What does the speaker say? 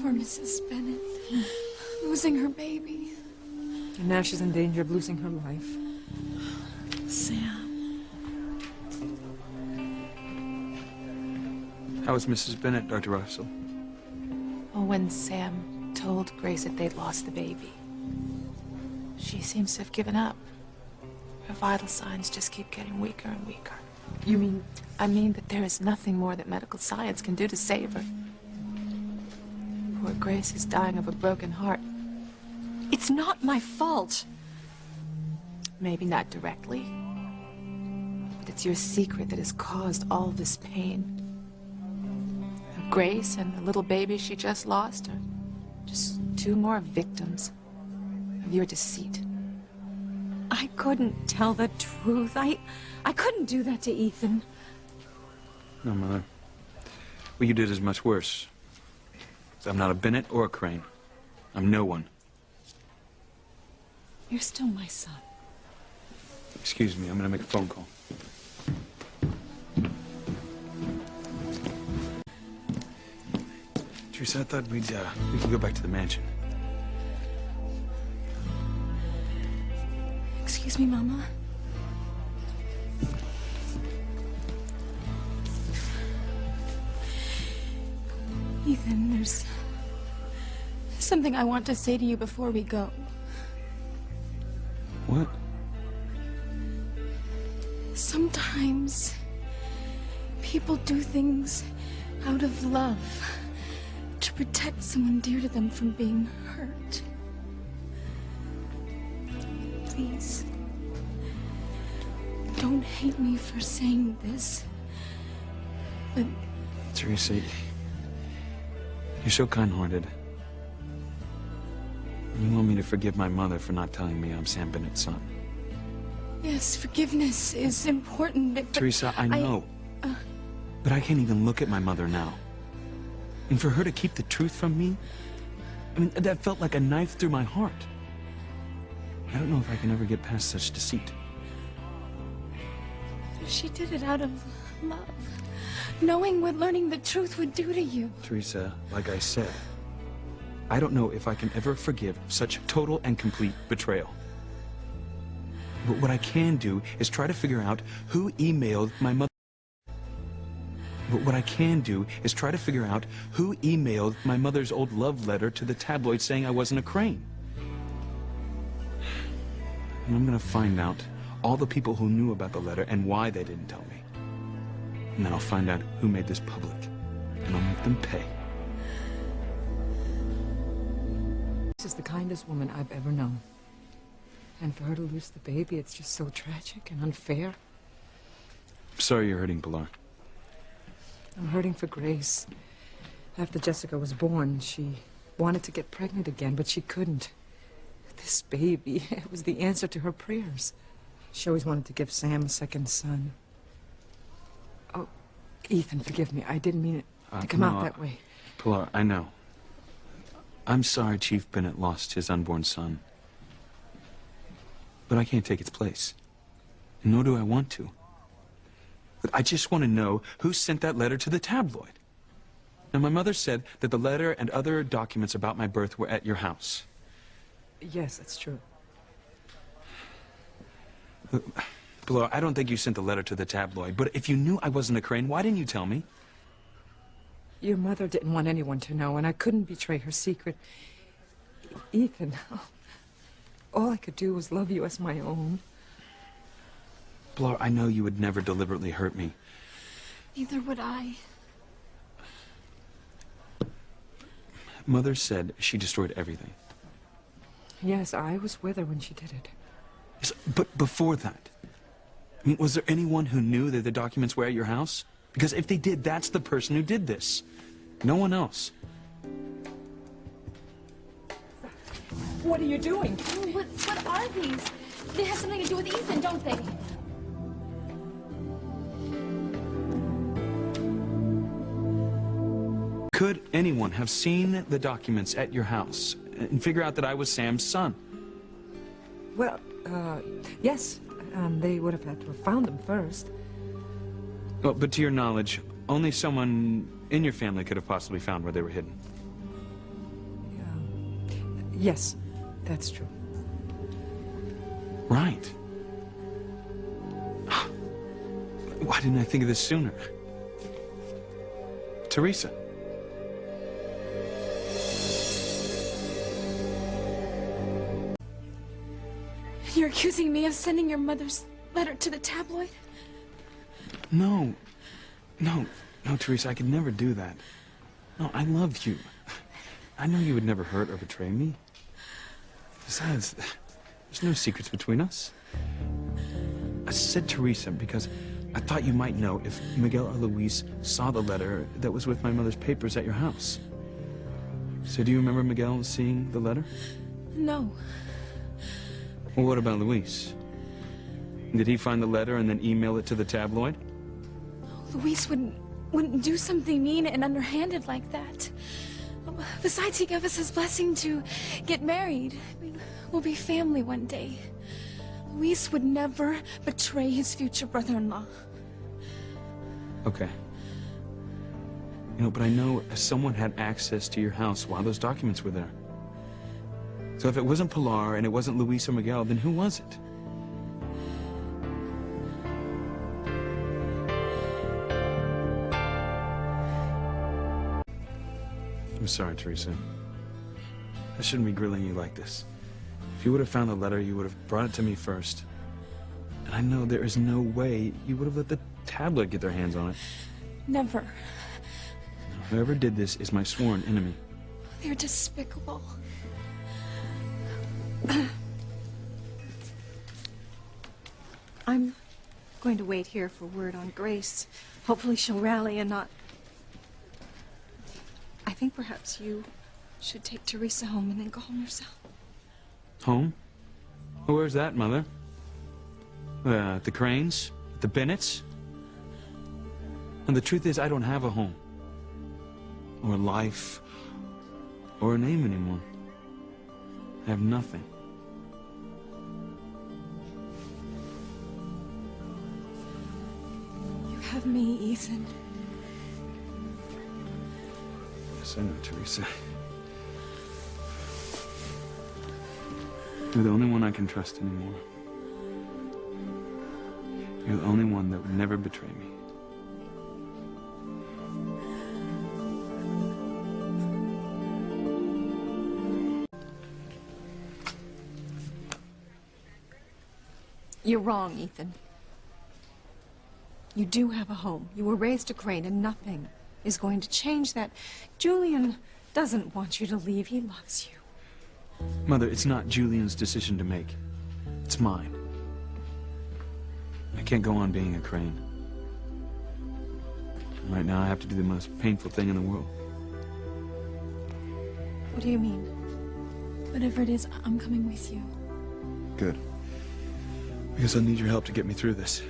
Poor Mrs. Bennett. Losing her baby. And now she's in danger of losing her life. Sam. How is Mrs. Bennett, Dr. Russell? Well, when Sam told Grace that they'd lost the baby, she seems to have given up. Her vital signs just keep getting weaker and weaker. You mean? I mean that there is nothing more that medical science can do to save her. Poor Grace is dying of a broken heart. It's not my fault. Maybe not directly, but it's your secret that has caused all this pain. Grace and the little baby she just lost are just two more victims of your deceit. I couldn't tell the truth. I couldn't do that to Ethan. No, Mother. Well, you did is much worse. I'm not a Bennett or a Crane. I'm no one. You're still my son. Excuse me, I'm gonna make a phone call. Theresa, I thought we could go back to the mansion. Excuse me, Mama. Ethan, there's something I want to say to you before we go. What? Sometimes people do things out of love to protect someone dear to them from being hurt. Please, don't hate me for saying this, but... Theresa, you're so kind-hearted. You want me to forgive my mother for not telling me I'm Sam Bennett's son. Yes, forgiveness is important, but... Theresa, I know. But I can't even look at my mother now. And for her to keep the truth from me, I mean, that felt like a knife through my heart. I don't know if I can ever get past such deceit. She did it out of love, knowing what learning the truth would do to you. Theresa, like I said, I don't know if I can ever forgive such total and complete betrayal. But what I can do is try to figure out who emailed my mother. But what I can do is try to figure out who emailed my mother's old love letter to the tabloid saying I wasn't a Crane. And I'm gonna find out all the people who knew about the letter and why they didn't tell me. And then I'll find out who made this public, and I'll make them pay. This is the kindest woman I've ever known. And for her to lose the baby, it's just so tragic and unfair. Sorry you're hurting, Pilar. I'm hurting for Grace. After Jessica was born, she wanted to get pregnant again, but she couldn't. This baby, it was the answer to her prayers. She always wanted to give Sam a second son. Oh, Ethan, forgive me. I didn't mean it to come out that way. Pilar, I know. I'm sorry Chief Bennett lost his unborn son. But I can't take its place. And nor do I want to. But I just want to know who sent that letter to the tabloid. Now, my mother said that the letter and other documents about my birth were at your house. Yes, that's true. Pilar, I don't think you sent the letter to the tabloid, but if you knew I wasn't a Crane, why didn't you tell me? Your mother didn't want anyone to know, and I couldn't betray her secret. Ethan, all I could do was love you as my own. Pilar, I know you would never deliberately hurt me. Neither would I. Mother said she destroyed everything. Yes, I was with her when she did it. Yes, but before that, I mean, was there anyone who knew that the documents were at your house? Because if they did, that's the person who did this. No one else. What are you doing? Oh, what are these? They have something to do with Ethan, don't they? Could anyone have seen the documents at your house and figure out that I was Sam's son? Well, yes. They would have had to have found them first. Well, but to your knowledge, only someone in your family could have possibly found where they were hidden. Yes, that's true. Right. Why didn't I think of this sooner? Theresa. You're accusing me of sending your mother's letter to the tabloid? No. No, Theresa, I could never do that. No, I love you. I know you would never hurt or betray me. Besides, there's no secrets between us. I said Theresa because I thought you might know if Miguel or Luis saw the letter that was with my mother's papers at your house. So do you remember Miguel seeing the letter? No. Well, what about Luis? Did he find the letter and then email it to the tabloid? Luis wouldn't do something mean and underhanded like that. Besides, he gave us his blessing to get married. I mean, we'll be family one day. Luis would never betray his future brother-in-law. Okay. But I know someone had access to your house while those documents were there. So if it wasn't Pilar and it wasn't Luis or Miguel, then who was it? I'm sorry, Theresa. I shouldn't be grilling you like this. If you would have found the letter, you would have brought it to me first. And I know there is no way you would have let the tabloid get their hands on it. Never. Whoever did this is my sworn enemy. They're despicable. I'm going to wait here for word on Grace. Hopefully she'll rally and not... I think perhaps you should take Theresa home and then go home yourself. Home? Well, where's that, Mother? At the Cranes? At the Bennetts? And the truth is, I don't have a home. Or a life. Or a name anymore. I have nothing. You have me, Ethan. Yes, I know, Theresa. You're the only one I can trust anymore. You're the only one that would never betray me. You're wrong, Ethan. You do have a home. You were raised a Crane, and nothing is going to change that. Julian doesn't want you to leave. He loves you. Mother, it's not Julian's decision to make. It's mine. I can't go on being a Crane. Right now, I have to do the most painful thing in the world. What do you mean? Whatever it is, I'm coming with you. Good. Because I'll need your help to get me through this.